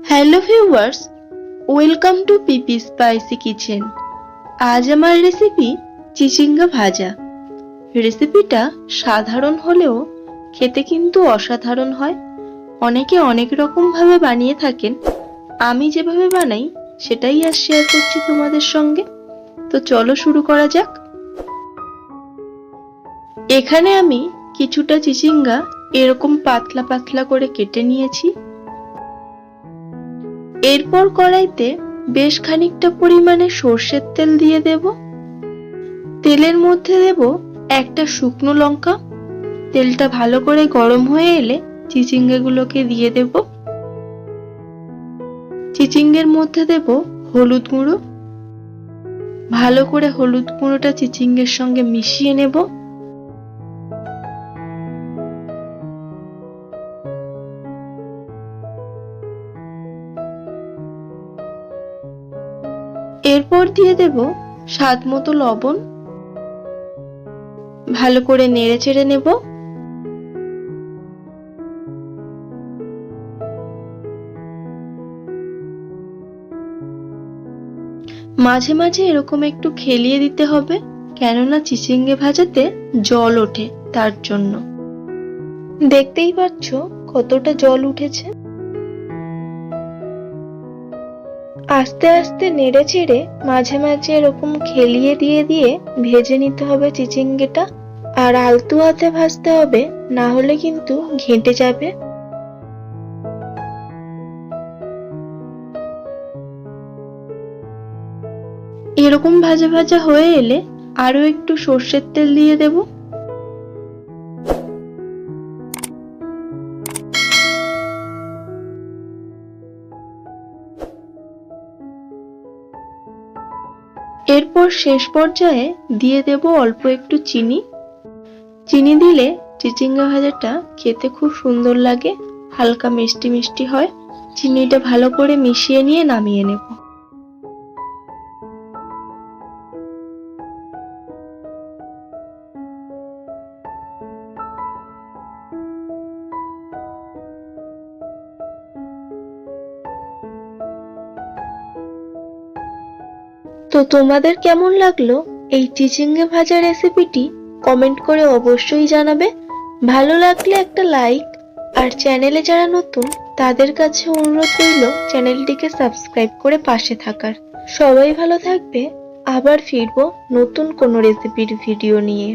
Hello viewers, welcome to PP spicy kitchen. আজ আমার recipe চিচিঙ্গা ভাজা। রেসিপিটা সাধারণ হলেও খেতে কিন্তু অসাধারণ হয়। অনেকে অনেক রকম ভাবে বানিয়ে থাকেন, আমি যেভাবে বানাই সেটাই আজ শেয়ার করছি তোমাদের সঙ্গে। তো চলো শুরু করা যাক। এখানে আমি কিছুটা চিচিঙ্গা এরকম পাতলা পাতলা করে কেটে নিয়েছি। এরপর কড়াইতে বেশ খানিকটা পরিমাণে সর্ষের তেল দিয়ে দেব। তেলের মধ্যে দেব একটা শুকনো লঙ্কা। তেলটা ভালো করে গরম হয়ে এলে চিচিঙ্গাগুলোকে দিয়ে দেব। চিচিঙ্গের মধ্যে দেব হলুদ গুঁড়ো। ভালো করে হলুদ গুঁড়োটা চিচিঙ্গের সঙ্গে মিশিয়ে নেব। এরপর দিয়ে দেব স্বাদ মতো লবণ। ভালো করে নেড়ে চেড়ে নেব। মাঝে মাঝে এরকম একটু খেলিয়ে দিতে হবে, কেননা চিচিঙ্গে ভাজাতে জল ওঠে, তার জন্য। দেখতেই পাচ্ছ কতটা জল উঠেছে। আস্তে আস্তে নেড়ে চেড়ে মাঝে মাঝে এরকম খেলিয়ে দিয়ে দিয়ে ভেজে নিতে হবে চিচিঙ্গেটা। আর আলতু হাতে ভাজতে হবে, না হলে কিন্তু ঘেঁটে যাবে। এরকম ভাজা ভাজা হয়ে এলে আরো একটু সর্ষের তেল দিয়ে দেব। এরপর শেষ পর্যায়ে দিয়ে দেব অল্প একটু চিনি। চিনি দিলে চিচিঙ্গা ভাজাটা খেতে খুব সুন্দর লাগে, হালকা মিষ্টি মিষ্টি হয়। চিনিটা ভালো করে মিশিয়ে নিয়ে নামিয়ে নেব। তো তোমাদের কেমন লাগলো এই চিচিঙ্গা ভাজা রেসিপিটি কমেন্ট করে অবশ্যই জানাবে। ভালো লাগলে একটা লাইক, আর চ্যানেলে যারা নতুন তাদের কাছে অনুরোধ রইল চ্যানেলটিকে সাবস্ক্রাইব করে পাশে থাকার। সবাই ভালো থাকবে, আবার ফিরবো নতুন কোনো রেসিপির ভিডিও নিয়ে।